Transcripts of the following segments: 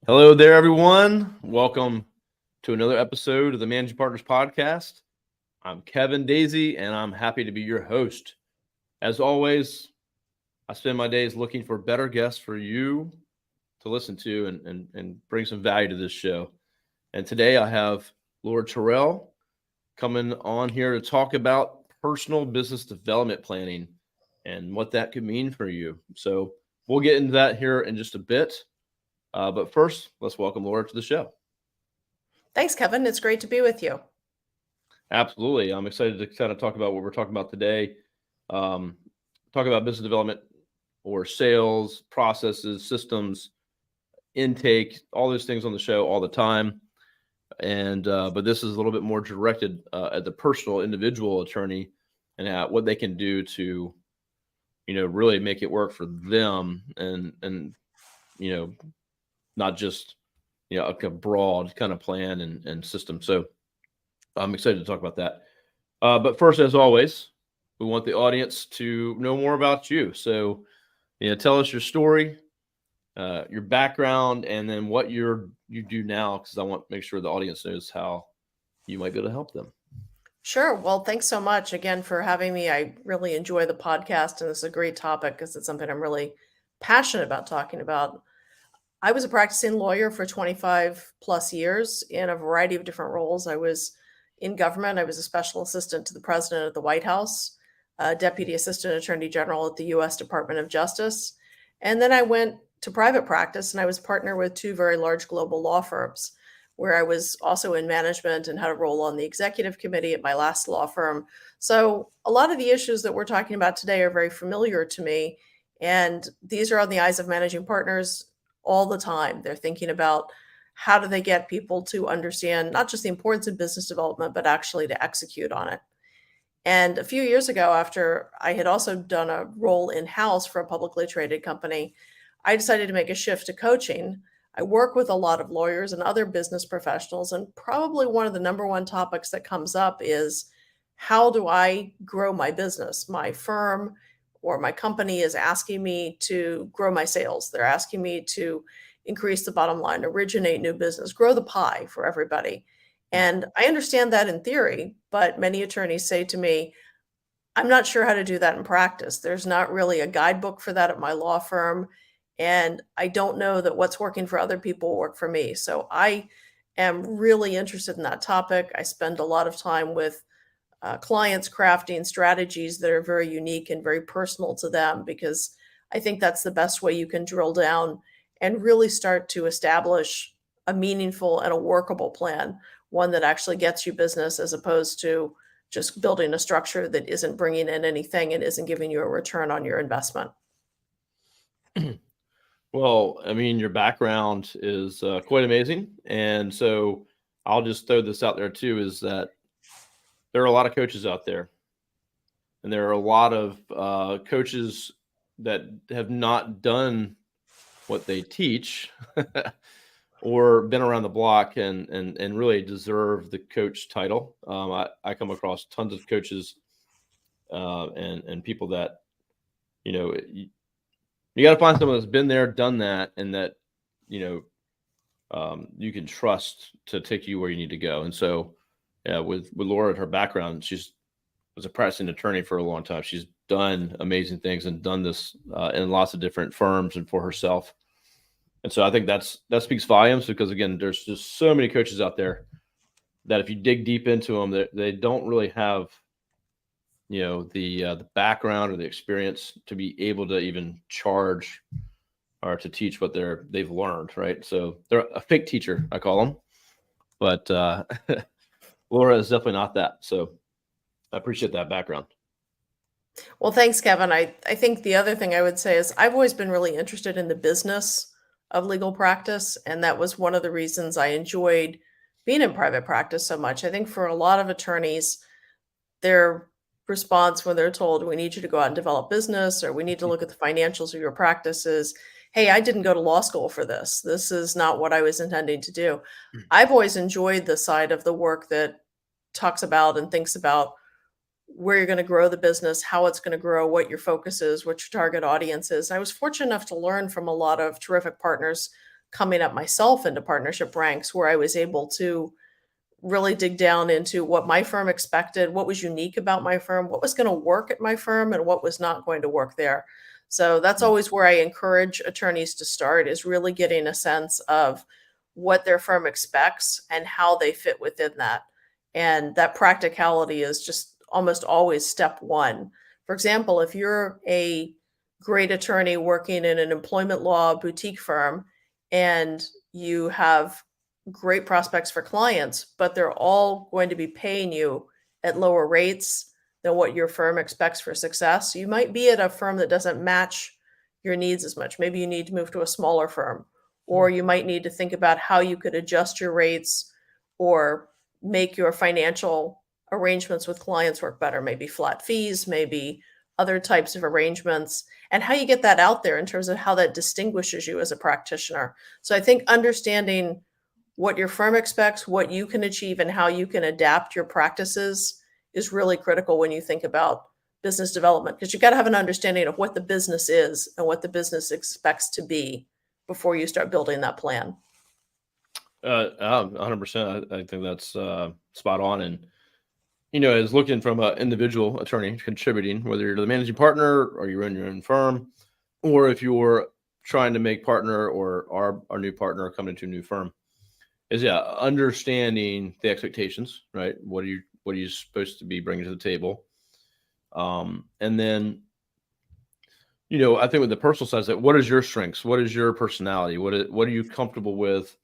Hello there, everyone. Welcome to another episode of the Managing Partners Podcast. I'm Kevin Daisey, and I'm happy to be your host. As always, I spend my days looking for better guests for you to listen to and bring some value to this show. And today I have Lord Terrell coming on here to talk about personal business development planning and what that could mean for you. So we'll get into that here in just a bit. But first, let's welcome Laura to the show. Thanks, Kevin. It's great to be with you. Absolutely. I'm excited to kind of talk about what we're talking about today. Talk about business development or sales, processes, systems, intake, all those things on the show all the time. And but this is a little bit more directed at the personal individual attorney and at what they can do to, really make it work for them and not just like a broad kind of plan and system. So I'm excited to talk about that. But first, as always, we want the audience to know more about you. So, tell us your story, your background, and then what you do now, because I want to make sure the audience knows how you might be able to help them. Sure. Well, thanks so much again for having me. I really enjoy the podcast, and it's a great topic because it's something I'm really passionate about talking about. I was a practicing lawyer for 25 plus years in a variety of different roles. I was in government. I was a special assistant to the president at the White House, deputy assistant attorney general at the U.S. Department of Justice. And then I went to private practice, and I was partner with two very large global law firms, where I was also in management and had a role on the executive committee at my last law firm. So a lot of the issues that we're talking about today are very familiar to me. And these are on the eyes of managing partners all the time. They're thinking about how do they get people to understand not just the importance of business development, but actually to execute on it. And a few years ago, after I had also done a role in-house for a publicly traded company, I decided to make a shift to coaching. I work with a lot of lawyers and other business professionals, and probably one of the number one topics that comes up is how do I grow my business? My firm or my company is asking me to grow my sales. They're asking me to increase the bottom line, originate new business, grow the pie for everybody. And I understand that in theory, but many attorneys say to me, I'm not sure how to do that in practice. There's not really a guidebook for that at my law firm. And I don't know that what's working for other people will work for me. So I am really interested in that topic. I spend a lot of time with clients crafting strategies that are very unique and very personal to them, because I think that's the best way you can drill down and really start to establish a meaningful and a workable plan, one that actually gets you business as opposed to just building a structure that isn't bringing in anything and isn't giving you a return on your investment. Well, I mean, your background is quite amazing. And so I'll just throw this out there too, is that there are a lot of coaches out there. And there are a lot of coaches that have not done what they teach or been around the block and really deserve the coach title. I come across tons of coaches and people that, you got to find someone that's been there, done that, and that, you can trust to take you where you need to go. And so with Laura, her background, she's was a practicing attorney for a long time. She's done amazing things and done this in lots of different firms and for herself. And so I think that speaks volumes, because again, there's just so many coaches out there that if you dig deep into them, they don't really have, the background or the experience to be able to even charge or to teach what they've learned, right? So they're a fake teacher, I call them. But Laura is definitely not that. So I appreciate that background. Well, thanks, Kevin. I think the other thing I would say is I've always been really interested in the business of legal practice, and that was one of the reasons I enjoyed being in private practice so much. I think for a lot of attorneys, their response when they're told, we need you to go out and develop business, or we need to look at the financials of your practices, hey, I didn't go to law school for this. This is not what I was intending to do. I've always enjoyed the side of the work that talks about and thinks about where you're going to grow the business, how it's going to grow, what your focus is, what your target audience is. I was fortunate enough to learn from a lot of terrific partners coming up myself into partnership ranks, where I was able to really dig down into what my firm expected, what was unique about my firm, what was going to work at my firm, and what was not going to work there. So that's Mm. always where I encourage attorneys to start, is really getting a sense of what their firm expects and how they fit within that. And that practicality is just almost always step one. For example, if you're a great attorney working in an employment law boutique firm and you have great prospects for clients, but they're all going to be paying you at lower rates than what your firm expects for success, you might be at a firm that doesn't match your needs as much. Maybe you need to move to a smaller firm, or you might need to think about how you could adjust your rates or make your financial arrangements with clients work better, maybe flat fees, maybe other types of arrangements, and how you get that out there in terms of how that distinguishes you as a practitioner. So I think understanding what your firm expects, what you can achieve, and how you can adapt your practices is really critical when you think about business development, because you've got to have an understanding of what the business is and what the business expects to be before you start building that plan. 100%. I think that's spot on. And, as looking from an individual attorney contributing, whether you're the managing partner or you're in your own firm, or if you're trying to make partner or our new partner coming into a new firm, is understanding the expectations, right? What are you supposed to be bringing to the table? And then, I think with the personal side, that what is your strengths? What is your personality? What are you comfortable with?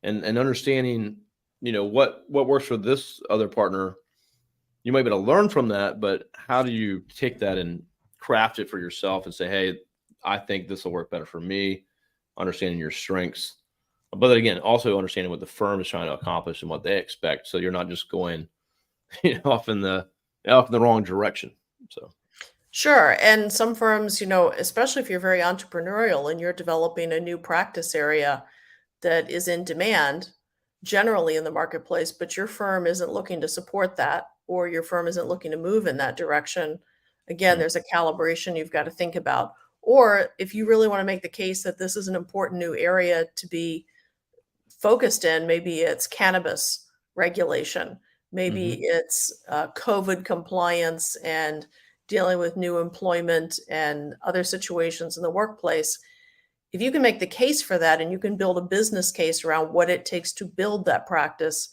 And understanding, what works for this other partner. You might be able to learn from that, but how do you take that and craft it for yourself and say, hey, I think this will work better for me, understanding your strengths. But again, also understanding what the firm is trying to accomplish and what they expect. So you're not just going off in the wrong direction. So Sure. And some firms, especially if you're very entrepreneurial and you're developing a new practice area that is in demand generally in the marketplace, but your firm isn't looking to support that, or your firm isn't looking to move in that direction. Again, there's a calibration you've got to think about. Or if you really want to make the case that this is an important new area to be focused in, maybe it's cannabis regulation, maybe it's COVID compliance and dealing with new employment and other situations in the workplace. If you can make the case for that and you can build a business case around what it takes to build that practice,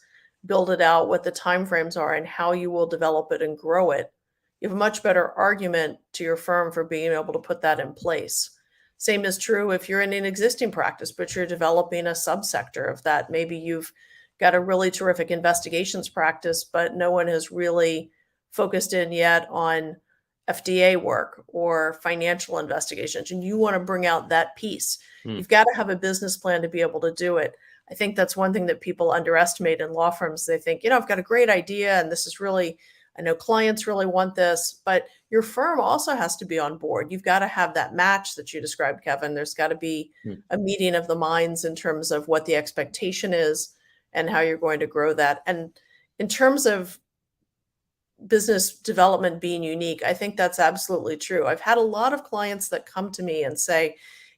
build it out, what the timeframes are, and how you will develop it and grow it, you have a much better argument to your firm for being able to put that in place. Same is true if you're in an existing practice, but you're developing a subsector of that. Maybe you've got a really terrific investigations practice, but no one has really focused in yet on FDA work or financial investigations, and you want to bring out that piece. You've got to have a business plan to be able to do it. I think that's one thing that people underestimate in law firms. They think, I've got a great idea and this is really, I know clients really want this, but your firm also has to be on board. You've got to have that match that you described, Kevin. There's got to be a meeting of the minds in terms of what the expectation is and how you're going to grow that. And in terms of business development being unique, I think that's absolutely true. I've had a lot of clients that come to me and say,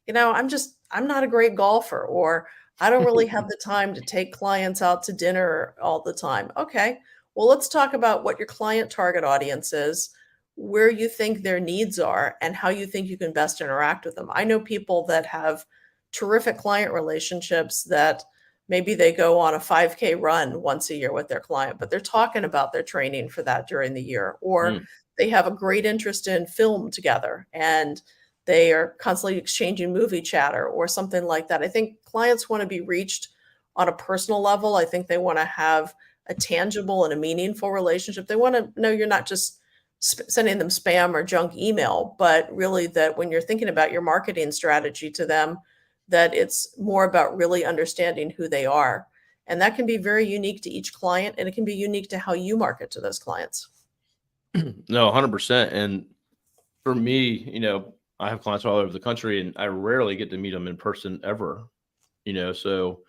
I'm not a great golfer, or I don't really have the time to take clients out to dinner all the time. Okay, well, let's talk about what your client target audience is, where you think their needs are, and how you think you can best interact with them. I know people that have terrific client relationships that maybe they go on a 5K run once a year with their client, but they're talking about their training for that during the year. Or they have a great interest in film together and they are constantly exchanging movie chatter or something like that. I think clients want to be reached on a personal level. I think they want to have a tangible and a meaningful relationship. They want to know you're not just sending them spam or junk email, but really that when you're thinking about your marketing strategy to them, that it's more about really understanding who they are. And that can be very unique to each client, and it can be unique to how you market to those clients. No, 100%. And for me, I have clients all over the country and I rarely get to meet them in person ever, so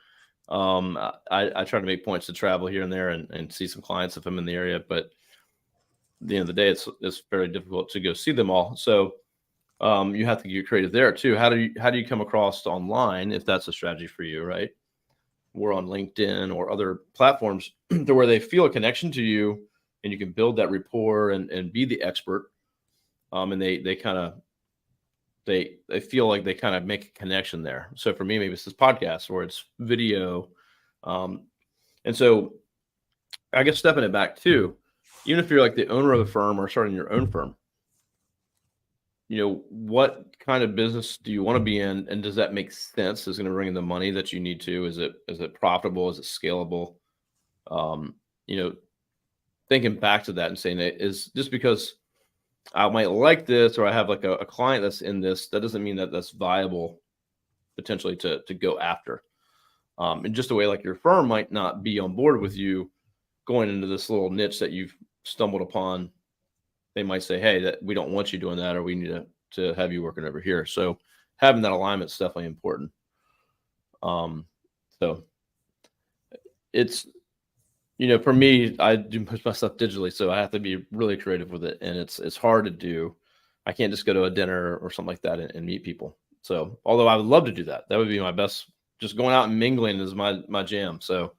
I try to make points to travel here and there and see some clients if I'm in the area. But at the end of the day, it's very difficult to go see them all. So You have to get creative there too. How do you come across online if that's a strategy for you, right? We're on LinkedIn or other platforms to where they feel a connection to you and you can build that rapport and be the expert. And they kind of they feel like they kind of make a connection there. So for me, maybe it's this podcast or it's video. And so I guess stepping it back too, even if you're like the owner of the firm or starting your own firm, what kind of business do you want to be in, and does that make sense? Is it going to bring in the money that you need to? Is it profitable? Is it scalable? You know, thinking back to that and saying, is just because I might like this or I have like a client that's in this, that doesn't mean that that's viable potentially to go after. And just the way like your firm might not be on board with you going into this little niche that you've stumbled upon. They might say, hey, that we don't want you doing that, or we need to have you working over here. So having that alignment is definitely important. So it's, for me, I do most of my stuff digitally, so I have to be really creative with it, and it's hard to do. I can't just go to a dinner or something like that and meet people. So although I would love to do that, that would be my best. Just going out and mingling is my jam. So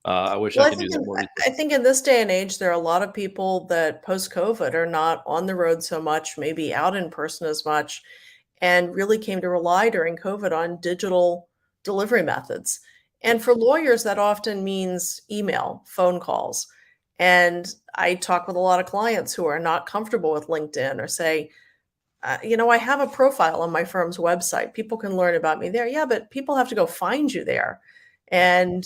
I wish I could do that more. I think in this day and age, there are a lot of people that post-COVID are not on the road so much, maybe out in person as much, and really came to rely during COVID on digital delivery methods. And for lawyers, that often means email, phone calls. And I talk with a lot of clients who are not comfortable with LinkedIn or say, I have a profile on my firm's website. People can learn about me there. Yeah, but people have to go find you there. And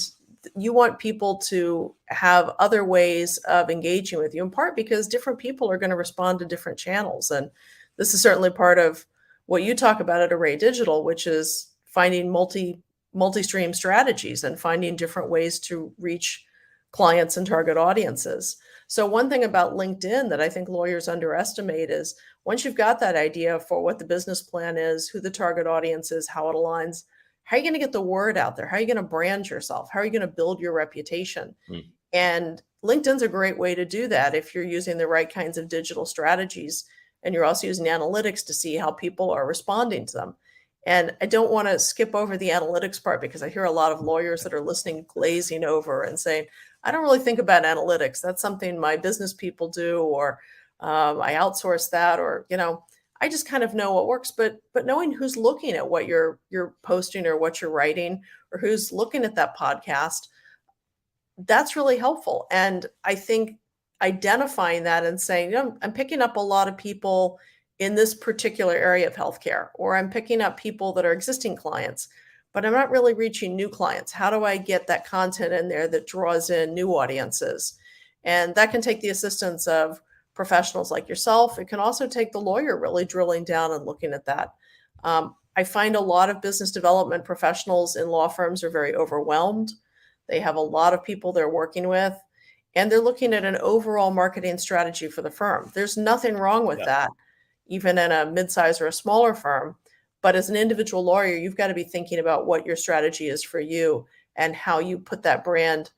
you want people to have other ways of engaging with you, in part because different people are going to respond to different channels. And this is certainly part of what you talk about at Array Digital, which is finding multi-stream strategies and finding different ways to reach clients and target audiences. So one thing about LinkedIn that I think lawyers underestimate is once you've got that idea for what the business plan is, who the target audience is, how it aligns, how are you going to get the word out there? How are you going to brand yourself? How are you going to build your reputation? And LinkedIn's a great way to do that if you're using the right kinds of digital strategies, and you're also using analytics to see how people are responding to them. And I don't want to skip over the analytics part because I hear a lot of lawyers that are listening glazing over and saying, I don't really think about analytics. That's something my business people do, or I outsource that, or, I just kind of know what works. But knowing who's looking at what you're posting or what you're writing, or who's looking at that podcast, that's really helpful. And I think identifying that and saying, I'm picking up a lot of people in this particular area of healthcare, or I'm picking up people that are existing clients, but I'm not really reaching new clients. How do I get that content in there that draws in new audiences? And that can take the assistance of professionals like yourself. It can also take the lawyer really drilling down and looking at that. I find a lot of business development professionals in law firms are very overwhelmed. They have a lot of people they're working with, and they're looking at an overall marketing strategy for the firm. There's nothing wrong with that, even in a mid-size or a smaller firm. But as an individual lawyer, you've got to be thinking about what your strategy is for you and how you put that brand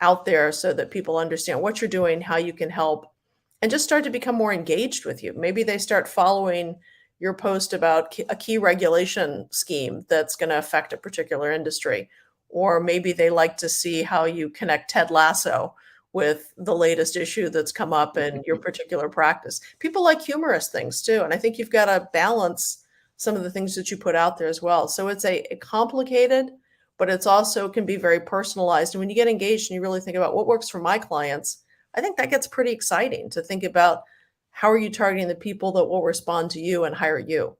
out there so that people understand what you're doing, how you can help, and just start to become more engaged with you. Maybe they start following your post about a key regulation scheme that's going to affect a particular industry. Or maybe they like to see how you connect Ted Lasso with the latest issue that's come up in your particular practice. People like humorous things too. And I think you've got to balance some of the things that you put out there as well. So it's a complicated, but it's also can be very personalized. And when you get engaged and you really think about what works for my clients, I think that gets pretty exciting to think about how are you targeting the people that will respond to you and hire you.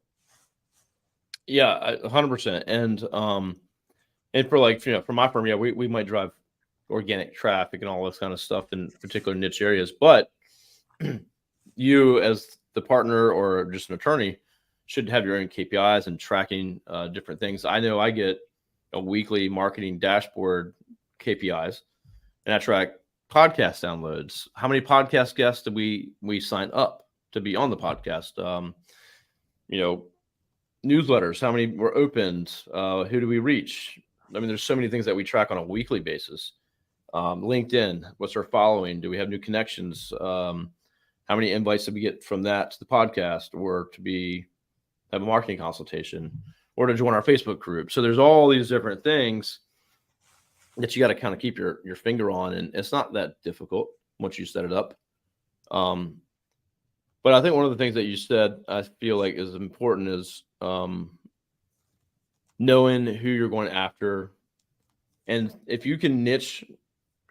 Yeah, 100%. And for like, for my firm, we might drive organic traffic and all this kind of stuff in particular niche areas, but you as the partner or just an attorney should have your own KPIs and tracking different things. I know I get a weekly marketing dashboard KPIs, and I track podcast downloads. How many podcast guests did we sign up to be on the podcast? Newsletters, how many were opened? Who do we reach? I mean, there's so many things that we track on a weekly basis. LinkedIn, what's our following? Do we have new connections? How many invites did we get from that to the podcast or to be have a marketing consultation, or to join our Facebook group. So there's all these different things that you got to kind of keep your finger on, and it's not that difficult once you set it up. But I think one of the things that you said, I feel like is important is knowing who you're going after. And if you can niche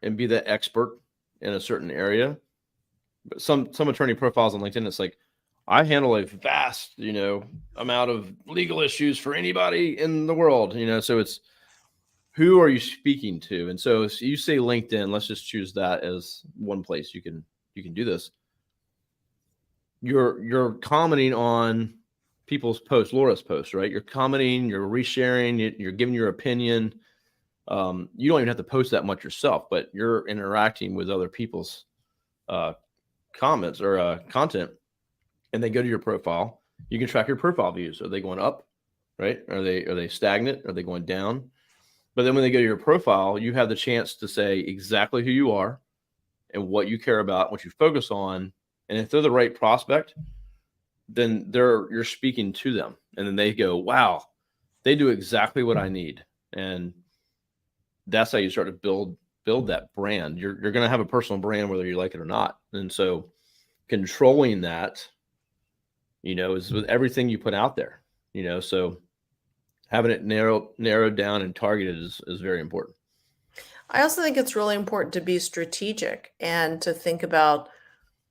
and be the expert in a certain area, but some attorney profiles on LinkedIn, it's like, I handle a vast, amount of legal issues for anybody in the world, so it's, who are you speaking to? And so if you say LinkedIn, let's just choose that as one place you can do this. You're commenting on people's posts, Laura's posts, right? You're commenting, you're resharing, you're giving your opinion. You don't even have to post that much yourself, but you're interacting with other people's comments or content, and they go to your profile. You can track your profile views. Are they going up, right? Are they stagnant? Are they going down? But then when they go to your profile, you have the chance to say exactly who you are and what you care about, what you focus on. And if they're the right prospect, then you're speaking to them. And then they go, wow, they do exactly what I need. And that's how you start to build that brand. You're going to have a personal brand, whether you like it or not. And so controlling that, is with everything you put out there, so having it narrowed down and targeted is very important. I also think it's really important to be strategic and to think about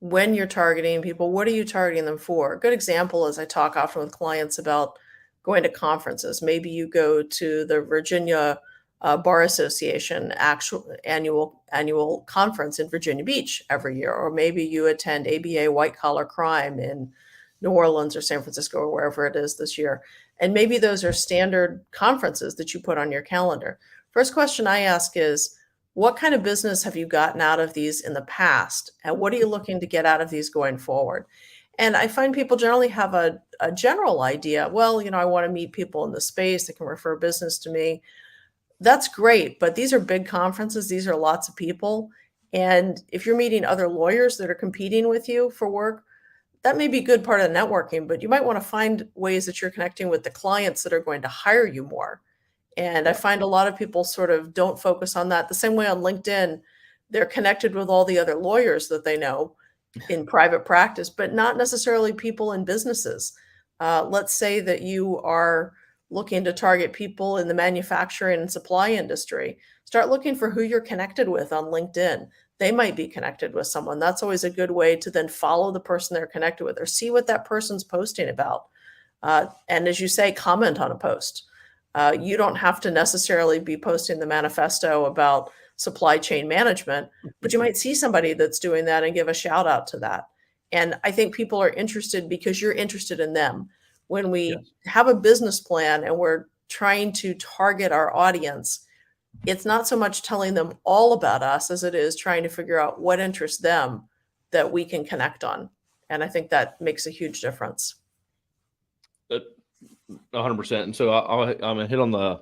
when you're targeting people, what are you targeting them for? A good example is I talk often with clients about going to conferences. Maybe you go to the Virginia Bar Association annual conference in Virginia Beach every year, or maybe you attend ABA White Collar Crime in New Orleans or San Francisco or wherever it is this year. And maybe those are standard conferences that you put on your calendar. First question I ask is, what kind of business have you gotten out of these in the past? And what are you looking to get out of these going forward? And I find people generally have a general idea. Well, I want to meet people in the space that can refer business to me. That's great, but these are big conferences. These are lots of people. And if you're meeting other lawyers that are competing with you for work, that may be a good part of the networking, but you might want to find ways that you're connecting with the clients that are going to hire you more. And I find a lot of people sort of don't focus on that. The same way on LinkedIn, they're connected with all the other lawyers that they know in private practice, but not necessarily people in businesses. Let's say that you are looking to target people in the manufacturing and supply industry. Start looking for who you're connected with on LinkedIn. They might be connected with someone. That's always a good way to then follow the person they're connected with or see what that person's posting about. And as you say, comment on a post. You don't have to necessarily be posting the manifesto about supply chain management, but you might see somebody that's doing that and give a shout out to that. And I think people are interested because you're interested in them. When we have a business plan and we're trying to target our audience, it's not so much telling them all about us as it is trying to figure out what interests them that we can connect on. And I think that makes a huge difference. 100%. And so I'm gonna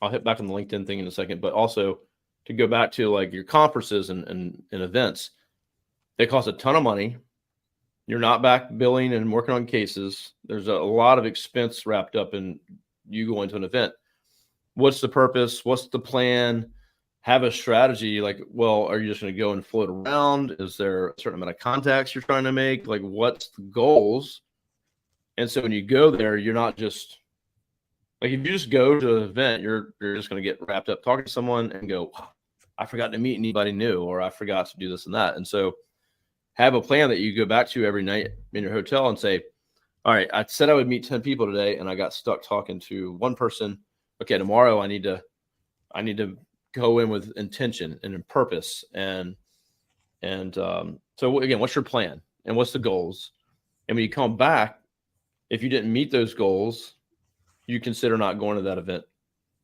I'll hit back on the LinkedIn thing in a second, but also to go back to like your conferences and events, they cost a ton of money. You're not back billing and working on cases. There's a lot of expense wrapped up in you going to an event. What's the purpose? What's the plan? Have a strategy. Like, well, are you just going to go and float around? Is there a certain amount of contacts you're trying to make? Like, what's the goals? And so when you go there, you're not just like, if you just go to an event, you're just going to get wrapped up talking to someone and go, oh, I forgot to meet anybody new, or I forgot to do this and that. And so have a plan that you go back to every night in your hotel and say, all right, I said I would meet 10 people today and I got stuck talking to one person. Okay, tomorrow I need to go in with intention and in purpose. And so again, what's your plan and what's the goals? And when you come back, if you didn't meet those goals, you consider not going to that event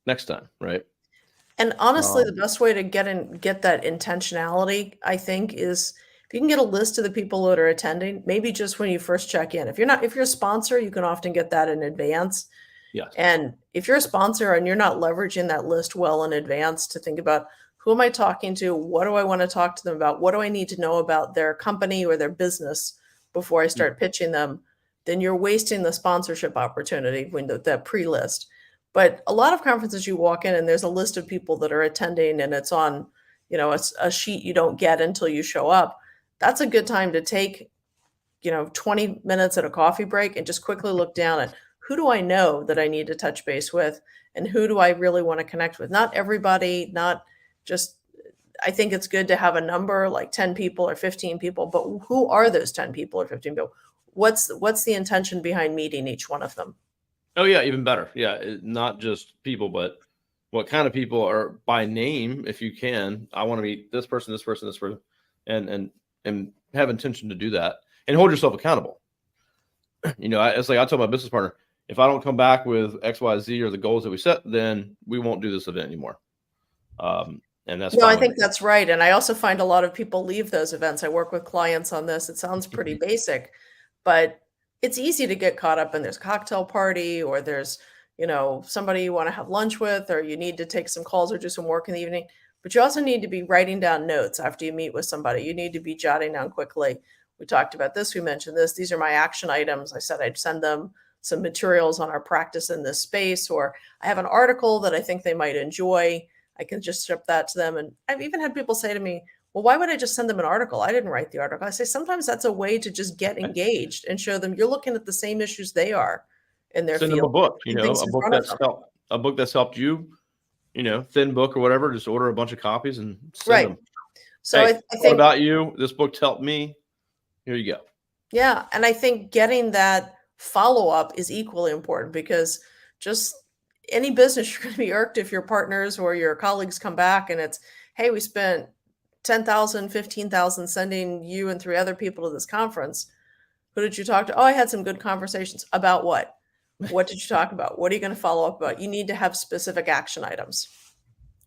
next time, right? And honestly, the best way to get that intentionality, I think, is if you can get a list of the people that are attending, maybe just when you first check in. If you're a sponsor, you can often get that in advance. Yes. And if you're a sponsor and you're not leveraging that list well in advance to think about who am I talking to? What do I want to talk to them about? What do I need to know about their company or their business before I start pitching them? then you're wasting the sponsorship opportunity when that pre-list. But a lot of conferences you walk in and there's a list of people that are attending and it's on, a sheet you don't get until you show up. That's a good time to take, 20 minutes at a coffee break and just quickly look down at who do I know that I need to touch base with and who do I really want to connect with? Not everybody, not just, I think it's good to have a number like 10 people or 15 people, but who are those 10 people or 15 people? What's the intention behind meeting each one of them? Oh yeah, even better. Yeah, not just people, but what kind of people are by name, if you can. I want to meet this person, this person, this person, and have intention to do that and hold yourself accountable. It's like I told my business partner, if I don't come back with X, Y, Z or the goals that we set, then we won't do this event anymore. And that's I think that's right. And I also find a lot of people leave those events. I work with clients on this. It sounds pretty basic, but it's easy to get caught up in there's a cocktail party or there's, somebody you want to have lunch with, or you need to take some calls or do some work in the evening. But you also need to be writing down notes after you meet with somebody. You need to be jotting down quickly. We talked about this. We mentioned this. These are my action items. I said I'd send them some materials on our practice in this space, or I have an article that I think they might enjoy. I can just ship that to them. And I've even had people say to me, well, why would I just send them an article? I didn't write the article. I say, sometimes that's a way to just get engaged and show them you're looking at the same issues they are in their field. field. Send them a book, a book that's helped you, thin book or whatever, just order a bunch of copies and send them. So hey, I think about you, this book's helped me. Here you go. Yeah. And I think getting that follow-up is equally important because just any business, you're going to be irked if your partners or your colleagues come back and it's, hey, we spent 10,000, 15,000 sending you and 3 other people to this conference. Who did you talk to? Oh, I had some good conversations. About what? What did you talk about? What are you going to follow up about? You need to have specific action items.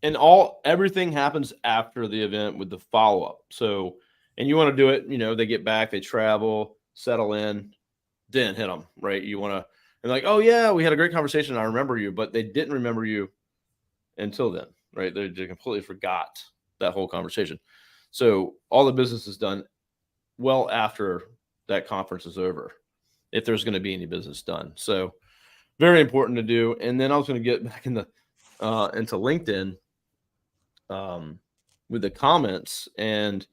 And everything happens after the event with the follow-up. So, and you want to do it, they get back, they travel, settle in, then hit them, right? You want to, and like, oh yeah, we had a great conversation. I remember you, but they didn't remember you until then, right? They completely forgot that whole conversation. So all the business is done well after that conference is over, if there's going to be any business done. So very important to do. And then I was going to get back into LinkedIn with the comments, and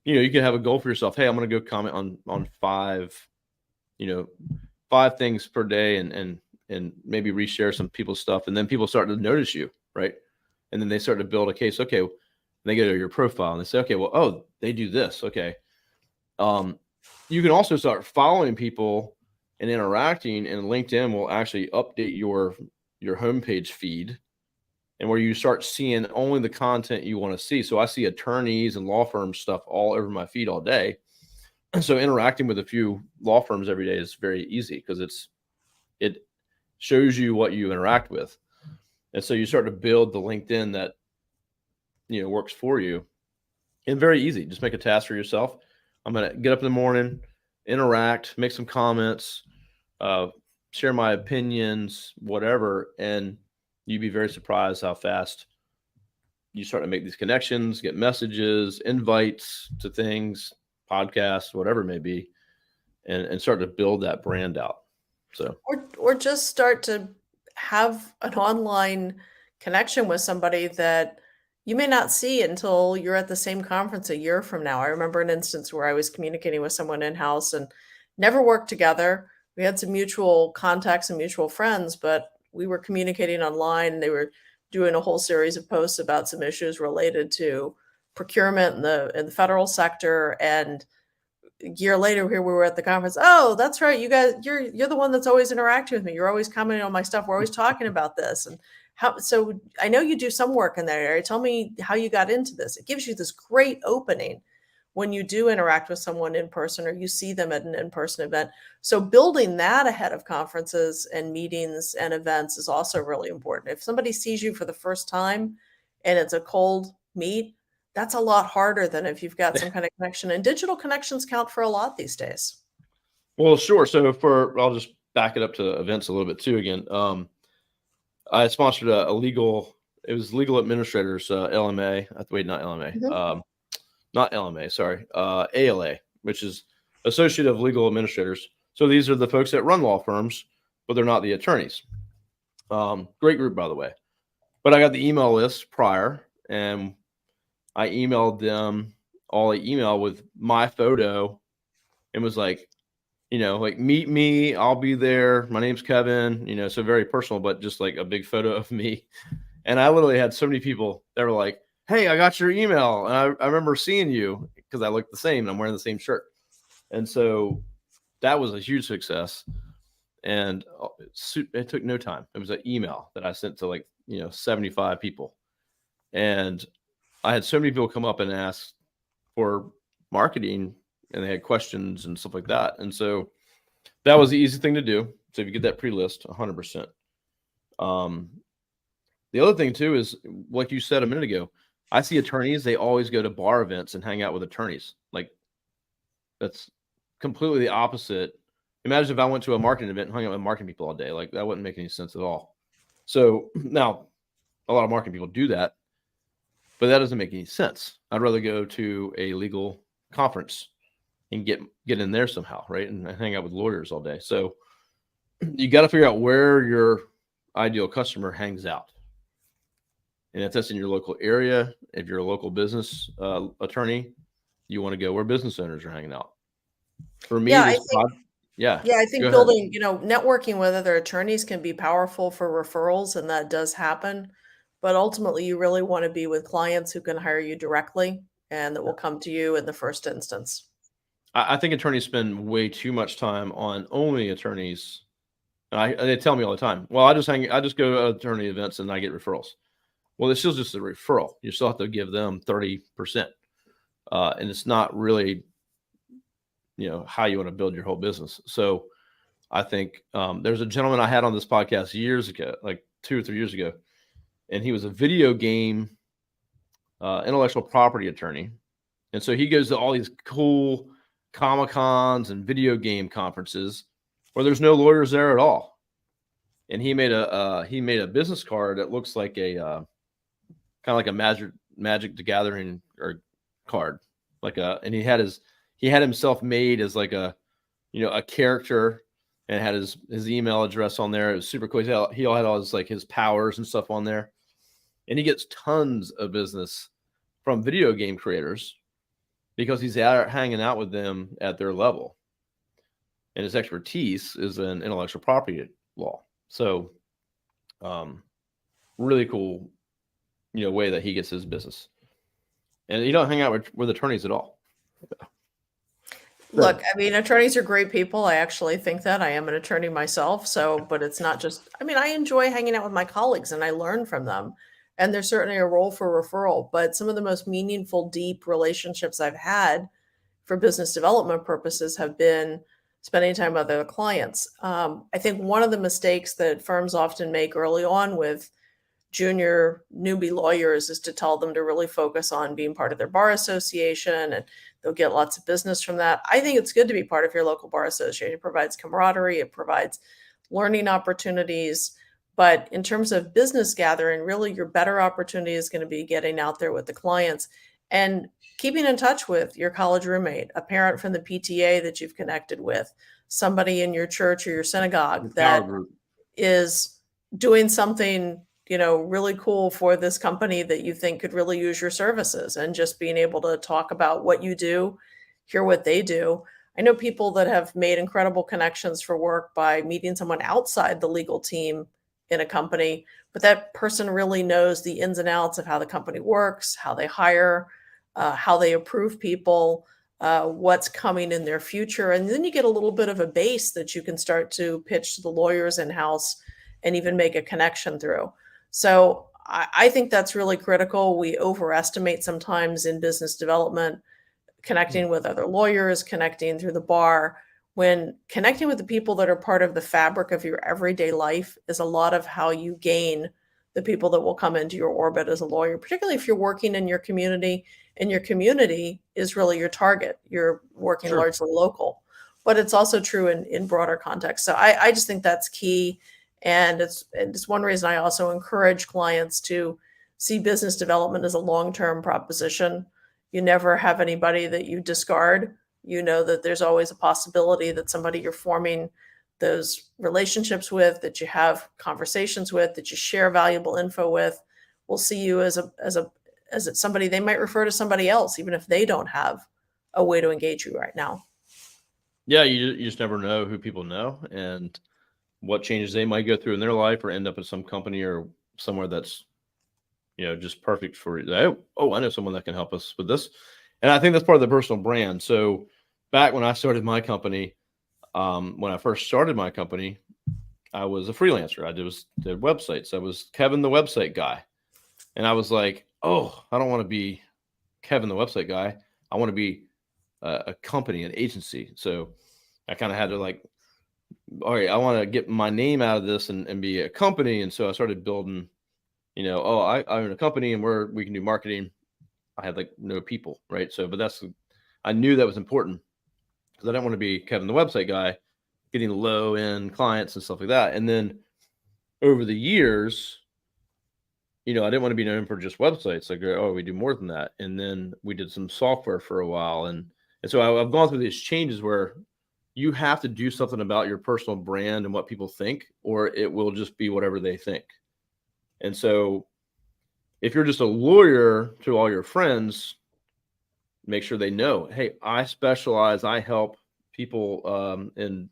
you can have a goal for yourself. Hey, I'm going to go comment on 5 things per day and maybe reshare some people's stuff. And then people start to notice you, right? And then they start to build a case. Okay. They go to your profile and they say, okay, well, oh, they do this. Okay. You can also start following people and interacting, and LinkedIn will actually update your homepage feed, and where you start seeing only the content you want to see. So I see attorneys and law firm stuff all over my feed all day. So interacting with a few law firms every day is very easy because it shows you what you interact with. And so you start to build the LinkedIn that, works for you, and very easy. Just make a task for yourself. I'm going to get up in the morning, interact, make some comments, share my opinions, whatever. And you'd be very surprised how fast you start to make these connections, get messages, invites to things, podcasts, whatever it may be, and start to build that brand out. So, or just start to have an online connection with somebody that you may not see until you're at the same conference a year from now. I remember an instance where I was communicating with someone in-house and never worked together. We had some mutual contacts and mutual friends, but we were communicating online. They were doing a whole series of posts about some issues related to procurement in the federal sector. And a year later, here we were at the conference. Oh, that's right. You guys, you're the one that's always interacting with me. You're always commenting on my stuff. We're always talking about this. And so I know you do some work in that area. Tell me how you got into this. It gives you this great opening when you do interact with someone in person or you see them at an in-person event. So building that ahead of conferences and meetings and events is also really important. If somebody sees you for the first time and it's a cold meet, that's a lot harder than if you've got some kind of connection. And digital connections count for a lot these days. Well, sure. So I'll just back it up to events a little bit too again. I sponsored it was legal administrators, LMA. Wait, not LMA. Mm-hmm. Not LMA, sorry. ALA, which is Associate of Legal Administrators. So these are the folks that run law firms, but they're not the attorneys. Great group, by the way. But I got the email list prior, and I emailed them all an email with my photo and was like, like, meet me, I'll be there. My name's Kevin, so very personal, but just like a big photo of me. And I literally had so many people that were like, hey, I got your email. And I remember seeing you because I look the same and I'm wearing the same shirt. And so that was a huge success. And it took no time. It was an email that I sent to 75 people. And I had so many people come up and ask for marketing, and they had questions and stuff like that. And so that was the easy thing to do. So if you get that pre-list, 100%. The other thing too is, like you said a minute ago, I see attorneys, they always go to bar events and hang out with attorneys. Like, that's completely the opposite. Imagine if I went to a marketing event and hung out with marketing people all day. Like, that wouldn't make any sense at all. So now a lot of marketing people do that, but that doesn't make any sense. I'd rather go to a legal conference and get in there somehow, right? And hang out with lawyers all day. So you got to figure out where your ideal customer hangs out. And if that's in your local area, if you're a local business attorney, you want to go where business owners are hanging out. For me, Yeah, I think building, networking with other attorneys can be powerful for referrals, and that does happen. But ultimately, you really want to be with clients who can hire you directly and that will come to you in the first instance. I think attorneys spend way too much time on only attorneys. And they tell me all the time, well, I just go to attorney events and I get referrals. Well, it's still just a referral. You still have to give them 30%. And it's not really, how you want to build your whole business. So I think there's a gentleman I had on this podcast years ago, like 2 or 3 years ago, and he was a video game intellectual property attorney. And so he goes to all these cool Comic-Cons and video game conferences where there's no lawyers there at all. And he made a business card that looks like a kind of like a Magic the Gathering or card, and he had himself made as like a character, and had his email address on there. It was super cool. He had all his powers and stuff on there, and he gets tons of business from video game creators because he's out hanging out with them at their level, and his expertise is in intellectual property law. So, really cool, way that he gets his business, and you don't hang out with attorneys at all. Look, I mean, attorneys are great people. I actually think that. I am an attorney myself. So, but it's not just, I enjoy hanging out with my colleagues and I learn from them. And there's certainly a role for referral. But some of the most meaningful, deep relationships I've had for business development purposes have been spending time with other clients. I think one of the mistakes that firms often make early on with junior newbie lawyers is to tell them to really focus on being part of their bar association, and they'll get lots of business from that. I think it's good to be part of your local bar association. It provides camaraderie, it provides learning opportunities. But in terms of business gathering, really your better opportunity is going to be getting out there with the clients and keeping in touch with your college roommate, a parent from the PTA that you've connected with, somebody in your church or your synagogue that is doing something really cool for this company that you think could really use your services, and just being able to talk about what you do, hear what they do. I know people that have made incredible connections for work by meeting someone outside the legal team in a company, but that person really knows the ins and outs of how the company works, how they hire, how they approve people, what's coming in their future. And then you get a little bit of a base that you can start to pitch to the lawyers in-house and even make a connection through. So I think that's really critical. We overestimate sometimes in business development, connecting with other lawyers, connecting through the bar, when connecting with the people that are part of the fabric of your everyday life is a lot of how you gain the people that will come into your orbit as a lawyer, particularly if you're working in your community, and your community is really your target. You're working largely local, but it's also true in broader context. So I just think that's key. And it's one reason I also encourage clients to see business development as a long-term proposition. You never have anybody that you discard You know that there's always a possibility that somebody you're forming those relationships with, that you have conversations with, that you share valuable info with, will see you as somebody they might refer to somebody else, even if they don't have a way to engage you right now. Yeah, you just never know who people know and what changes they might go through in their life or end up at some company or somewhere that's, just perfect for you. Oh, I know someone that can help us with this. And I think that's part of the personal brand. So back when I started my company, when I first started my company, I was a freelancer. I did websites. I was Kevin, the website guy. And I was like, oh, I don't want to be Kevin, the website guy. I want to be a company, an agency. So I kind of had to like, all right, I want to get my name out of this and be a company. And so I started building, I own a company and we can do marketing. I had like no people, right? So, but I knew that was important because I didn't want to be Kevin, the website guy, getting low end clients and stuff like that. And then over the years, I didn't want to be known for just websites. Like, oh, we do more than that. And then we did some software for a while. And so I've gone through these changes where you have to do something about your personal brand and what people think, or it will just be whatever they think. And so if you're just a lawyer to all your friends, make sure they know, hey, I specialize, I help people in,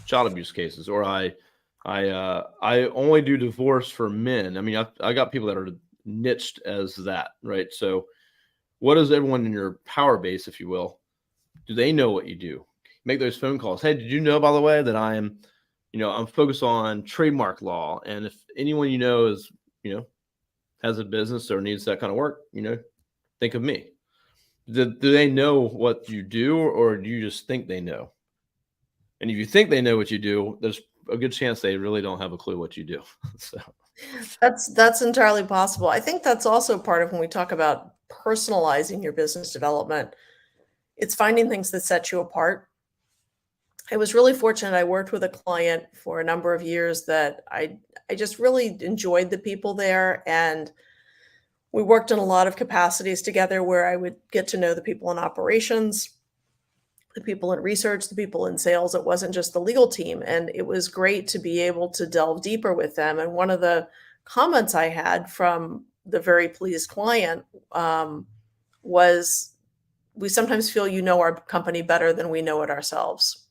child abuse cases, or I only do divorce for men. I mean, I got people that are niched as that, right? So what does everyone in your power base, if you will, do they know what you do? Make those phone calls. Hey, did you know, by the way, that I'm focused on trademark law. And if anyone is, has a business or needs that kind of work, think of me. Do they know what you do, or do you just think they know? And if you think they know what you do, there's a good chance they really don't have a clue what you do. So That's entirely possible. I think that's also part of when we talk about personalizing your business development. It's finding things that set you apart. I was really fortunate. I worked with a client for a number of years that I just really enjoyed the people there, and we worked in a lot of capacities together where I would get to know the people in operations, the people in research, the people in sales. It wasn't just the legal team, and it was great to be able to delve deeper with them. And one of the comments I had from the very pleased client was, we sometimes feel our company better than we know it ourselves.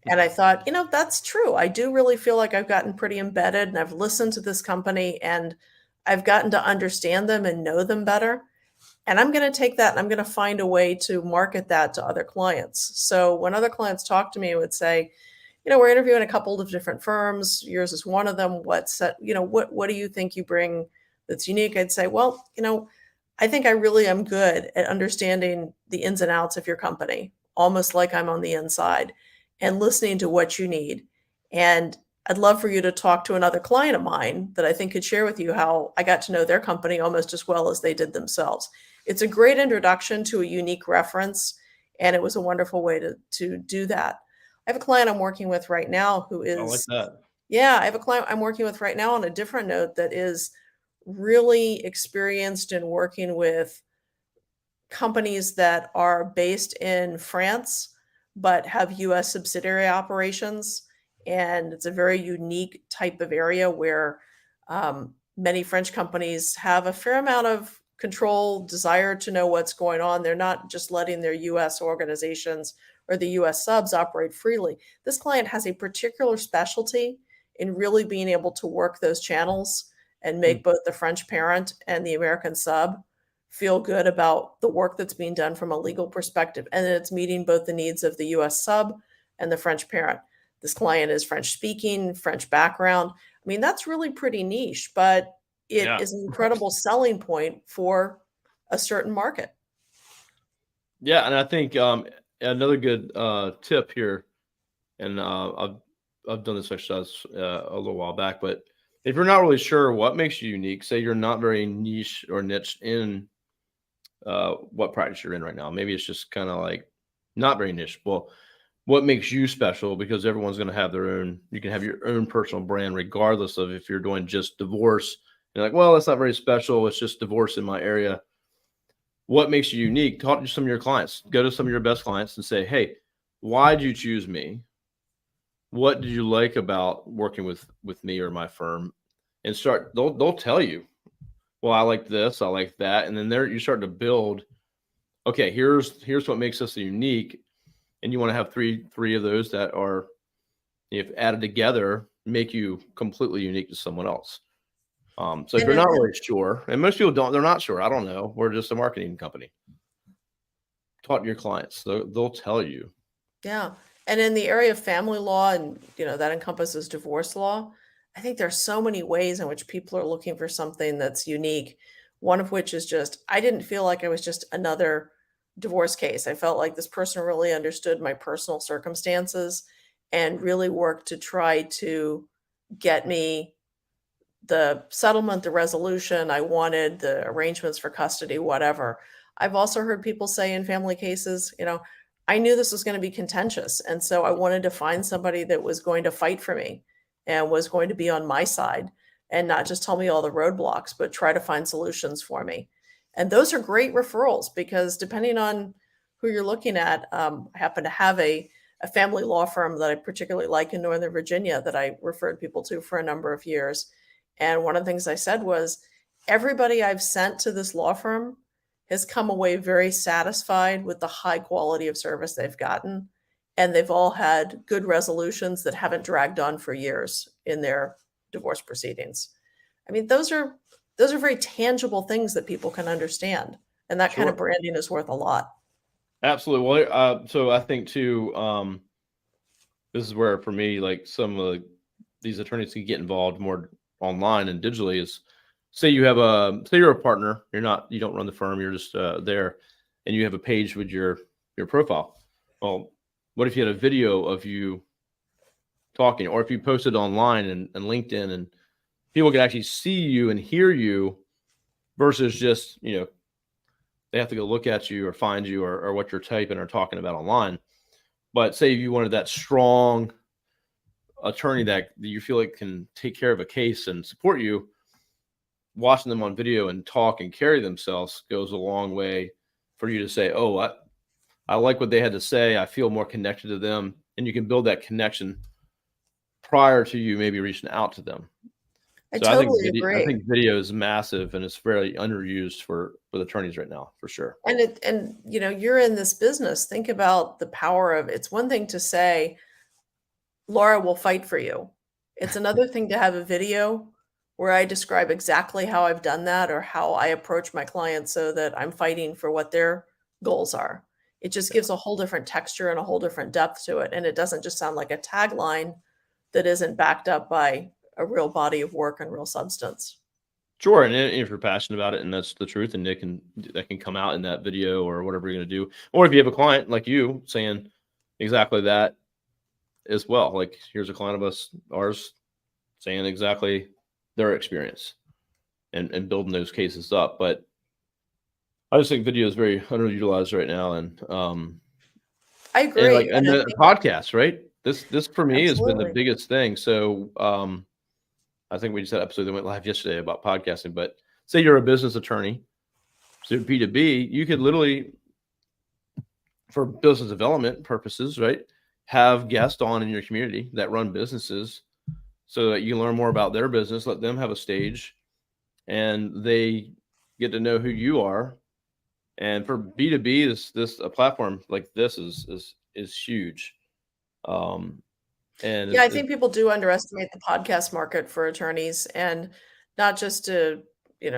And I thought, that's true. I do really feel like I've gotten pretty embedded and I've listened to this company and I've gotten to understand them and know them better. And I'm going to take that and I'm going to find a way to market that to other clients. So when other clients talk to me, I would say, we're interviewing a couple of different firms. Yours is one of them. What do you think you bring that's unique? I'd say, well, I think I really am good at understanding the ins and outs of your company, almost like I'm on the inside, and listening to what you need. And I'd love for you to talk to another client of mine that I think could share with you how I got to know their company almost as well as they did themselves. It's a great introduction to a unique reference, and it was a wonderful way to do that. I have a client I'm working with right now who is, I like that. Yeah, I have a client I'm working with right now on a different note that is really experienced in working with companies that are based in France but have US subsidiary operations. And it's a very unique type of area where many French companies have a fair amount of control, desire to know what's going on. They're not just letting their US organizations or the US subs operate freely. This client has a particular specialty in really being able to work those channels and make both the French parent and the American sub feel good about the work that's being done from a legal perspective. And it's meeting both the needs of the US sub and the French parent. This client is French speaking, French background. I mean, that's really pretty niche, but it is an incredible selling point for a certain market. Yeah. And I think another good tip here, and I've done this exercise a little while back, but if you're not really sure what makes you unique, say you're not very niche or niche in what practice you're in right now. Maybe it's just kind of like not very niche. Well, what makes you special? Because everyone's going to have their own, you can have your own personal brand, regardless of if you're doing just divorce. You're like, well, that's not very special. It's just divorce in my area. what makes you unique? Talk to some of your clients. Go to some of your best clients and say, hey, why did you choose me? What did you like about working with me or my firm? And they'll tell you, well, I like this, I like that. And then you start to build, okay, here's what makes us unique. And you want to have three of those that are, if added together, make you completely unique to someone else. So if you're not really sure, and most people they're not sure. I don't know. We're just a marketing company. Talk to your clients. They'll tell you. Yeah. And in the area of family law, and that encompasses divorce law, I think there's so many ways in which people are looking for something that's unique. One of which is just, I didn't feel like I was just another divorce case. I felt like this person really understood my personal circumstances and really worked to try to get me the settlement, the resolution I wanted, the arrangements for custody, whatever. I've also heard people say in family cases, I knew this was going to be contentious. And so I wanted to find somebody that was going to fight for me and was going to be on my side and not just tell me all the roadblocks, but try to find solutions for me. And those are great referrals because depending on who you're looking at, I happen to have a family law firm that I particularly like in Northern Virginia that I referred people to for a number of years. And one of the things I said was, everybody I've sent to this law firm has come away very satisfied with the high quality of service they've gotten. And they've all had good resolutions that haven't dragged on for years in their divorce proceedings. I mean, those are very tangible things that people can understand. And that kind of branding is worth a lot. Absolutely. Well, so I think too, this is where for me, like some of these attorneys can get involved more online and digitally is, say you're a partner, you don't run the firm, you're just there, and you have a page with your profile. Well, what if you had a video of you talking, or if you posted online and LinkedIn, and people could actually see you and hear you versus just, they have to go look at you or find you or what you're typing or talking about online. But say you wanted that strong attorney that you feel like can take care of a case and support you, watching them on video and talk and carry themselves goes a long way for you to say, oh, I like what they had to say. I feel more connected to them. And you can build that connection prior to you maybe reaching out to them. I totally agree. I think video is massive and it's very underused for the attorneys right now, for sure. And you're in this business. Think about the power of, it's one thing to say, Laura will fight for you. It's another thing to have a video where I describe exactly how I've done that or how I approach my clients so that I'm fighting for what their goals are. It just gives a whole different texture and a whole different depth to it. And it doesn't just sound like a tagline that isn't backed up by a real body of work and real substance. Sure. And if you're passionate about it and that's the truth, and that can come out in that video or whatever you're going to do. Or if you have a client like you saying exactly that as well, like here's a client of ours saying exactly their experience and building those cases up. But I just think video is very underutilized right now. And I agree. And the podcast, right? This for me has been the Absolutely. biggest thing. So I think we just had an episode that went live yesterday about podcasting. But say you're a business attorney, so B2B, you could literally, for business development purposes, right, have guests on in your community that run businesses so that you learn more about their business, let them have a stage, and they get to know who you are. And for B2B, this a platform like this is huge. And I think people do underestimate the podcast market for attorneys, and not just to,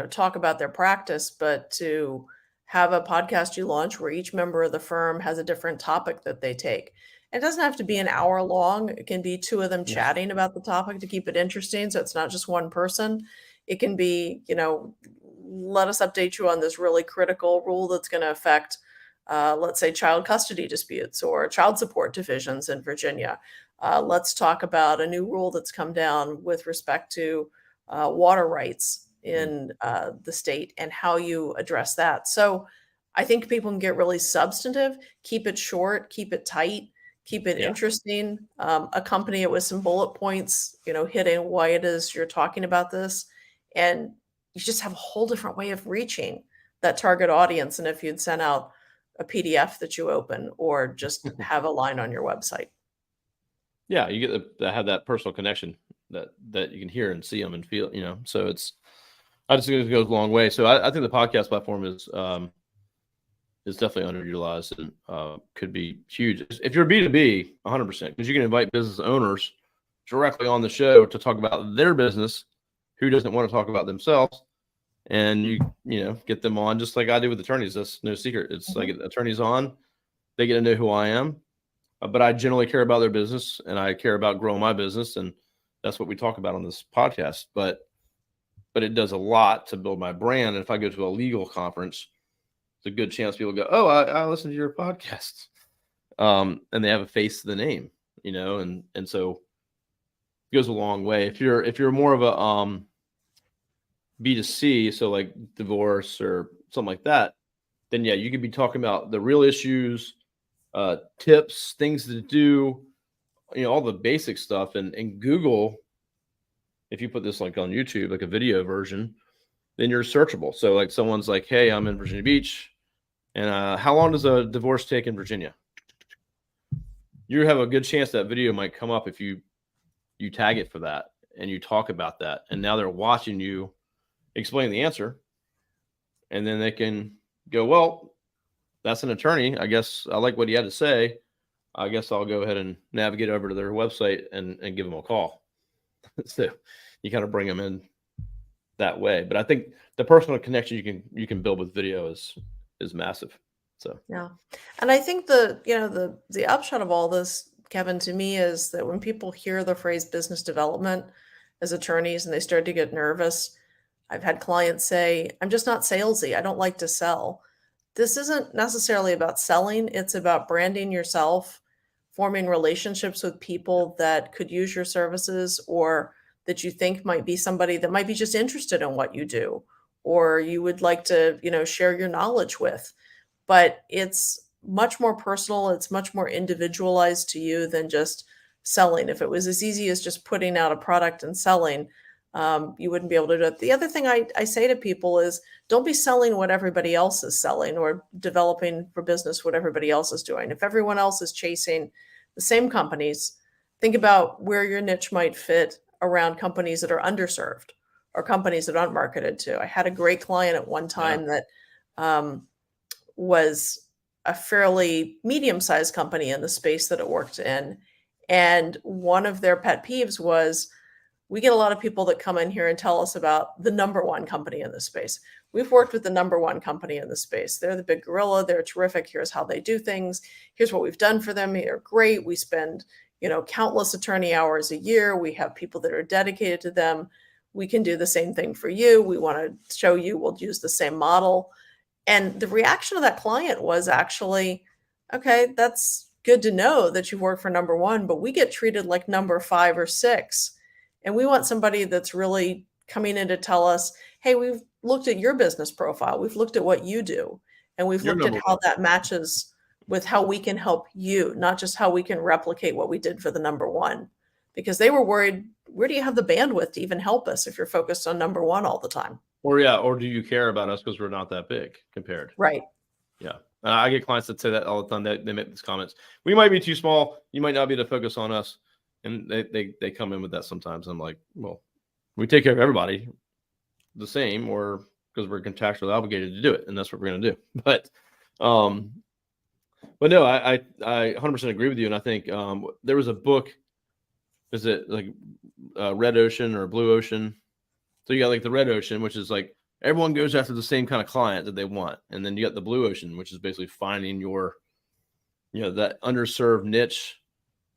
talk about their practice, but to have a podcast you launch where each member of the firm has a different topic that they take. It doesn't have to be an hour long. It can be two of them chatting about the topic to keep it interesting. So it's not just one person. It can be, let us update you on this really critical rule that's going to affect, let's say, child custody disputes or child support divisions in Virginia. Let's talk about a new rule that's come down with respect to water rights in the state and how you address that. So I think people can get really substantive, keep it short, keep it tight, keep it interesting, accompany it with some bullet points, hitting why it is you're talking about this. And you just have a whole different way of reaching that target audience and if you'd sent out a PDF that you open or just have a line on your website. Yeah, you get to have that personal connection that you can hear and see them and feel, so I just think it goes a long way. So I think the podcast platform is definitely underutilized and could be huge. If you're B2B, 100%, because you can invite business owners directly on the show to talk about their business, who doesn't want to talk about themselves, and you get them on just like I do with attorneys. That's no secret. It's like attorneys on, they get to know who I am, but I generally care about their business and I care about growing my business, and that's what we talk about on this podcast. But it does a lot to build my brand. And if I go to a legal conference, it's a good chance people go, "Oh, I listened to your podcast," and they have a face to the name, and so it goes a long way. If you're more of a B2C, so like divorce or something like that, then yeah, you could be talking about the real issues, tips, things to do, all the basic stuff. And Google, if you put this like on YouTube, like a video version, then you're searchable. So like someone's like, "Hey, I'm in Virginia Beach, and how long does a divorce take in Virginia?" You have a good chance that video might come up if you tag it for that and you talk about that. And now they're watching you explain the answer, and then they can go, "Well, that's an attorney. I guess I like what he had to say. I guess I'll go ahead and navigate over to their website and give them a call." So you kind of bring them in that way. But I think the personal connection you can build with video is massive. So yeah. And I think the upshot of all this, Kevin, to me is that when people hear the phrase business development as attorneys and they start to get nervous, I've had clients say, "I'm just not salesy. I don't like to sell." This isn't necessarily about selling. It's about branding yourself, forming relationships with people that could use your services or that you think might be somebody that might be just interested in what you do, or you would like to, share your knowledge with. But it's much more personal. It's much more individualized to you than just selling. If it was as easy as just putting out a product and selling, you wouldn't be able to do it. The other thing I say to people is don't be selling what everybody else is selling or developing for business what everybody else is doing. If everyone else is chasing the same companies, think about where your niche might fit around companies that are underserved or companies that aren't marketed to. I had a great client at one time that was a fairly medium-sized company in the space that it worked in. And one of their pet peeves was, we get a lot of people that come in here and tell us about the number one company in this space. We've worked with the number one company in the space. They're the big gorilla. They're terrific. Here's how they do things. Here's what we've done for them. They're great. We spend, countless attorney hours a year. We have people that are dedicated to them. We can do the same thing for you. We want to show you we'll use the same model. And the reaction of that client was actually, "Okay, that's good to know that you work for number one, but we get treated like number 5 or 6. And we want somebody that's really coming in to tell us, hey, we've looked at your business profile. We've looked at what you do. And we've you're looked at number how one. that matches with how we can help you, not just how we can replicate what we did for the number one." Because they were worried, where do you have the bandwidth to even help us if you're focused on number one all the time? Or do you care about us because we're not that big compared? Right. Yeah. I get clients that say that all the time. They make these comments. We might be too small. You might not be to focus on us. And they come in with that sometimes. I'm like, well, we take care of everybody the same, or because we're contractually obligated to do it, and that's what we're going to do. But no, I 100% agree with you. And I think there was a book. Is it like Red Ocean or Blue Ocean? So you got like the Red Ocean, which is like everyone goes after the same kind of client that they want. And then you got the Blue Ocean, which is basically finding your, that underserved niche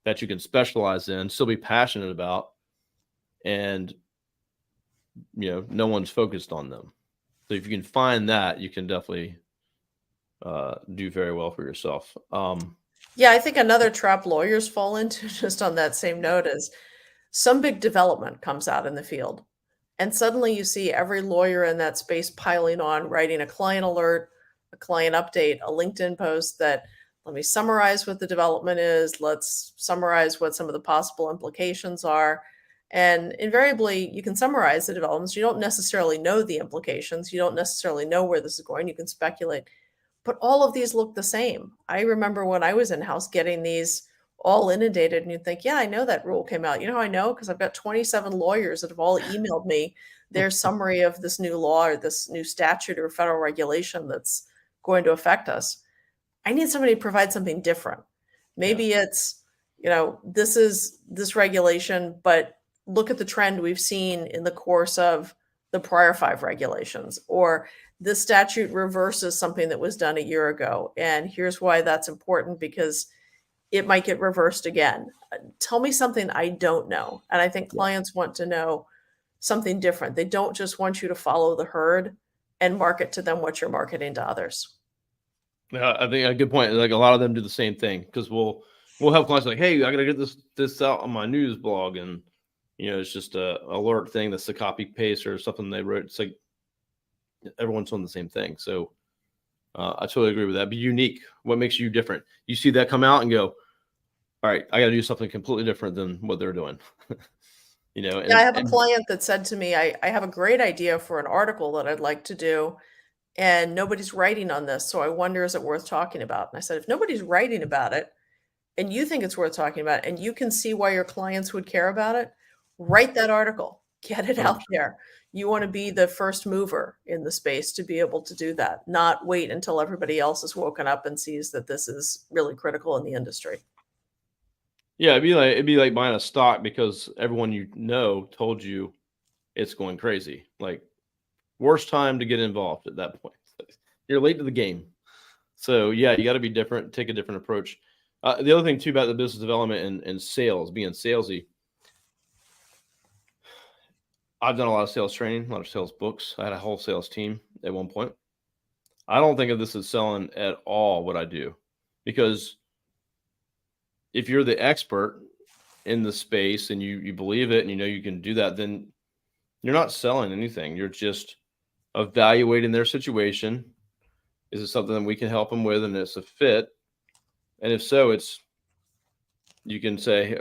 that you can specialize in, still be passionate about, and, no one's focused on them. So if you can find that, you can definitely do very well for yourself. Yeah, I think another trap lawyers fall into, just on that same note, is some big development comes out in the field. And suddenly you see every lawyer in that space piling on, writing a client alert, a client update, a LinkedIn post that, let me summarize what the development is. Let's summarize what some of the possible implications are. And invariably, you can summarize the developments. You don't necessarily know the implications. You don't necessarily know where this is going. You can speculate. But all of these look the same. I remember when I was in-house getting these all inundated, and you'd think, yeah, I know that rule came out. You know how I know? Because I've got 27 lawyers that have all emailed me their summary of this new law or this new statute or federal regulation that's going to affect us. I need somebody to provide something different. Maybe it's, this is this regulation, but look at the trend we've seen in the course of the prior 5 regulations, or this statute reverses something that was done a year ago. And here's why that's important, because it might get reversed again. Tell me something I don't know. And I think clients want to know something different. They don't just want you to follow the herd and market to them what you're marketing to others. Yeah, I think a good point. Like a lot of them do the same thing, because we'll have clients like, hey, I got to get this out on my news blog, and it's just a alert thing that's a copy paste or something they wrote. It's like everyone's on the same thing. So I totally agree with that. Be unique. What makes you different? You see that come out and go, all right, I got to do something completely different than what they're doing. And I have a client that said to me, I have a great idea for an article that I'd like to do, and nobody's writing on this. So I wonder, is it worth talking about? And I said, if nobody's writing about it and you think it's worth talking about, and you can see why your clients would care about it, write that article, get it out there. You want to be the first mover in the space to be able to do that, not wait until everybody else is woken up and sees that this is really critical in the industry. Yeah, it'd be like buying a stock because everyone told you it's going crazy. Like, worst time to get involved at that point. You're late to the game. So yeah, you got to be different, take a different approach. The other thing too about the business development and sales, being salesy. I've done a lot of sales training, a lot of sales books. I had a whole sales team at one point. I don't think of this as selling at all what I do, because if you're the expert in the space and you believe it and you can do that, then you're not selling anything. You're just evaluating their situation. Is it something that we can help them with, and it's a fit? And if so, you can say,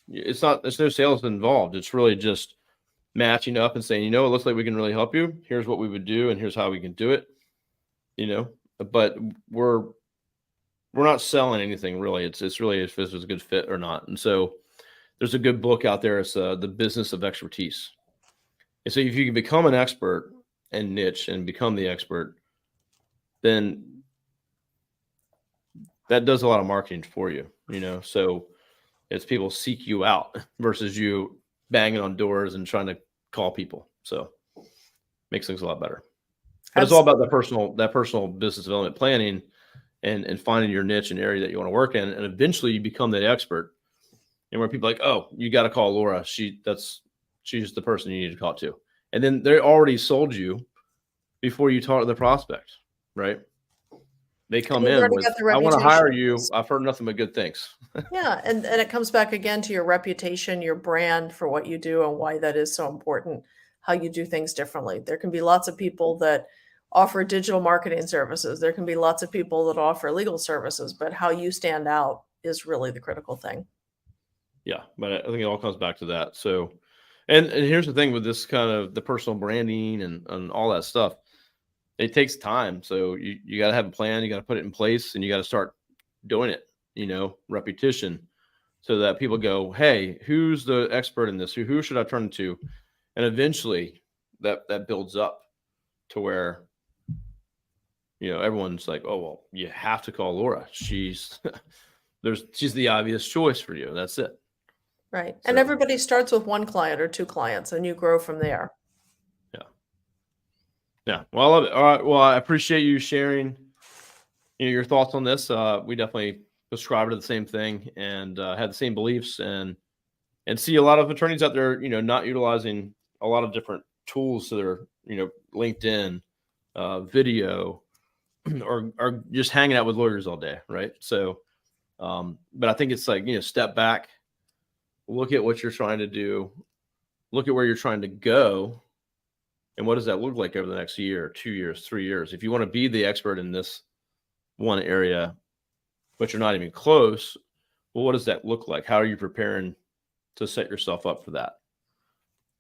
there's no sales involved. It's really just matching up and saying, it looks like we can really help you. Here's what we would do, and here's how we can do it. But we're not selling anything really. It's really if this was a good fit or not. And so there's a good book out there. It's The Business of Expertise. And so if you can become an expert and niche and become the expert, then that does a lot of marketing for you, so it's people seek you out versus you banging on doors and trying to call people. So makes things a lot better. But it's all about that personal business development planning and finding your niche and area that you want to work in. And eventually you become the expert, and where people are like, oh, you got to call Laura. She's the person you need to call to. And then they already sold you before you talk to the prospect, right? They come in with, I want to hire you. I've heard nothing but good things. Yeah. And it comes back again to your reputation, your brand for what you do, and why that is so important, how you do things differently. There can be lots of people that offer digital marketing services. There can be lots of people that offer legal services, but how you stand out is really the critical thing. Yeah. But I think it all comes back to that. So, and here's the thing with this kind of the personal branding and all that stuff. It takes time. So you got to have a plan. You got to put it in place, and you got to start doing it, repetition, so that people go, hey, who's the expert in this? Who should I turn to? And eventually that builds up to where, everyone's like, oh, well, you have to call Laura. She's the obvious choice for you. That's it. Right. So, and everybody starts with one client or 2 clients, and you grow from there. Yeah. Well, I love it. All right. Well, I appreciate you sharing your thoughts on this. We definitely subscribe to the same thing and have the same beliefs, and see a lot of attorneys out there, not utilizing a lot of different tools to their, LinkedIn, video, or just hanging out with lawyers all day. Right. So, but I think it's like, step back, look at what you're trying to do, look at where you're trying to go. And what does that look like over the next year, 2 years, 3 years? If you want to be the expert in this one area, but you're not even close, well, what does that look like? How are you preparing to set yourself up for that.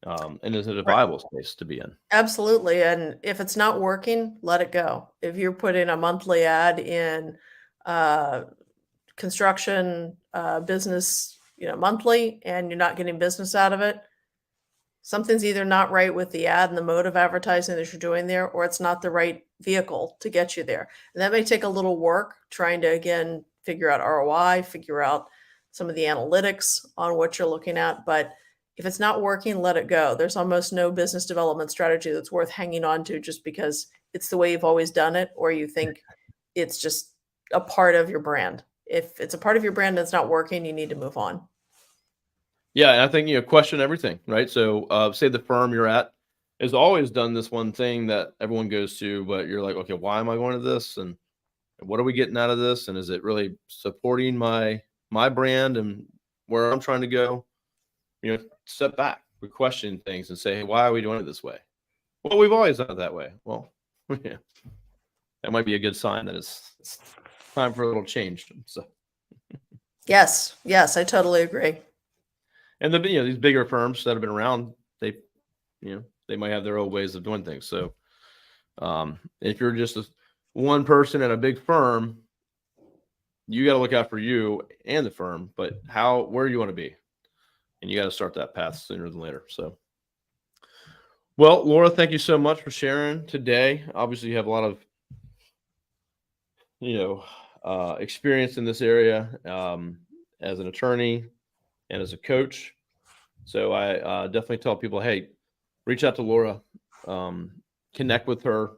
And is it a viable space to be in? Absolutely. And if it's not working, let it go. If you're putting a monthly ad in construction business, monthly, and you're not getting business out of it, something's either not right with the ad and the mode of advertising that you're doing there, or it's not the right vehicle to get you there. And that may take a little work trying to, again, figure out ROI, figure out some of the analytics on what you're looking at. But if it's not working, let it go. There's almost no business development strategy that's worth hanging on to just because it's the way you've always done it, or you think it's just a part of your brand. If it's a part of your brand and it's not working, you need to move on. Yeah, and I think, question everything, right? So say the firm you're at has always done this one thing that everyone goes to, but you're like, okay, why am I going to this? And what are we getting out of this? And is it really supporting my brand and where I'm trying to go? Step back, we question things and say, hey, why are we doing it this way? Well, we've always done it that way. Well, yeah, that might be a good sign that it's time for a little change. So Yes, I totally agree. And these bigger firms that have been around, they might have their own ways of doing things. So if you're just one person at a big firm, you got to look out for you and the firm, but where do you want to be? And you got to start that path sooner than later. So, well, Laura, thank you so much for sharing today. Obviously, you have a lot of, experience in this area as an attorney and as a coach. So I definitely tell people, hey, reach out to Laura, connect with her.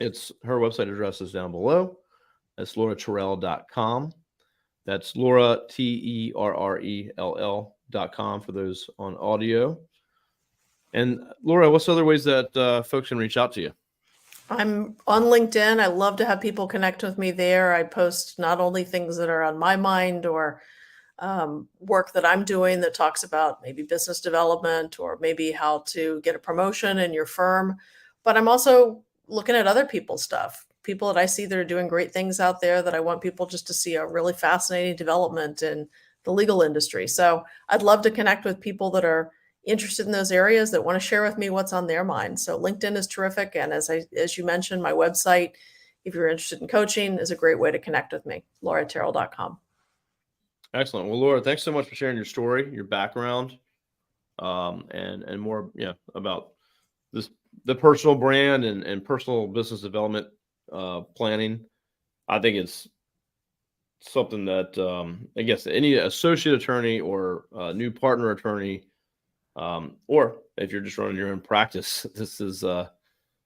Her website address is down below. That's lauraterrell.com. That's Laura, TERRELL.com for those on audio. And Laura, what's other ways that folks can reach out to you? I'm on LinkedIn. I love to have people connect with me there. I post not only things that are on my mind or work that I'm doing that talks about maybe business development or maybe how to get a promotion in your firm, but I'm also looking at other people's stuff, people that I see that are doing great things out there that I want people just to see a really fascinating development in the legal industry. So I'd love to connect with people that are interested in those areas that want to share with me what's on their mind. So LinkedIn is terrific. And as you mentioned, my website, if you're interested in coaching, is a great way to connect with me, lauraterrell.com. Excellent. Well, Laura, thanks so much for sharing your story, your background, and more, about the personal brand and personal business development planning. I think it's something that I guess any associate attorney or new partner attorney, or if you're just running your own practice, this is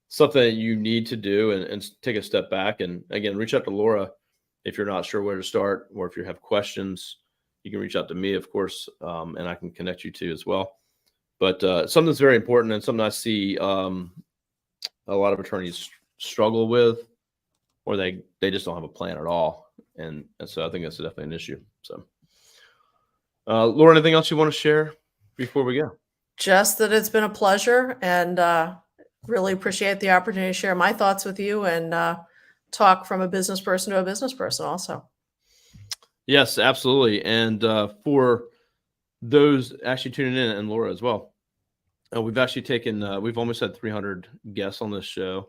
something that you need to do and take a step back. And again, reach out to Laura if you're not sure where to start, or if you have questions, you can reach out to me, of course, and I can connect you to as well. But something that's very important and something I see a lot of attorneys struggle with, or they just don't have a plan at all. And so I think that's definitely an issue. So, Laura, anything else you want to share before we go? Just that it's been a pleasure, and really appreciate the opportunity to share my thoughts with you and talk from a business person to a business person also. Yes, absolutely. And for those actually tuning in, and Laura as well, we've actually we've almost had 300 guests on this show,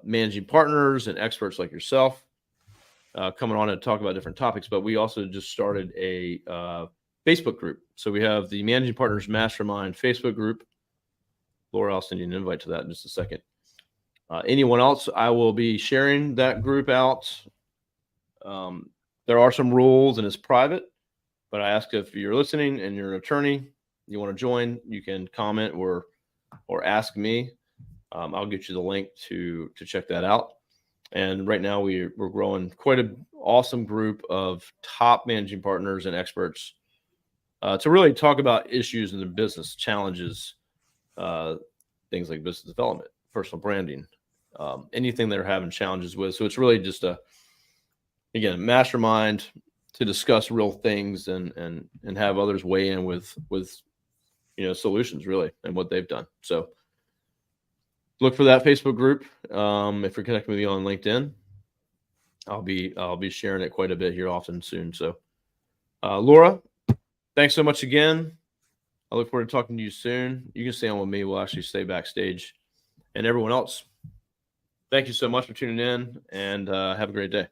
managing partners and experts like yourself, coming on to talk about different topics. But we also just started a Facebook group. So we have the Managing Partners Mastermind Facebook group. Laura, I'll send you an invite to that in just a second. Anyone else, I will be sharing that group out. There are some rules and it's private, but I ask if you're listening and you're an attorney, you want to join, you can comment or ask me. I'll get you the link to check that out. And right now we're growing quite an awesome group of top managing partners and experts to really talk about issues in the business, challenges, things like business development, personal branding, anything they're having challenges with. So it's really just again, mastermind to discuss real things and have others weigh in with solutions really and what they've done. So look for that Facebook group. If you're connecting with me on LinkedIn, I'll be sharing it quite a bit here often soon. So Laura, thanks so much again. I look forward to talking to you soon. You can stay on with me. We'll actually stay backstage. And everyone else, thank you so much for tuning in, and have a great day.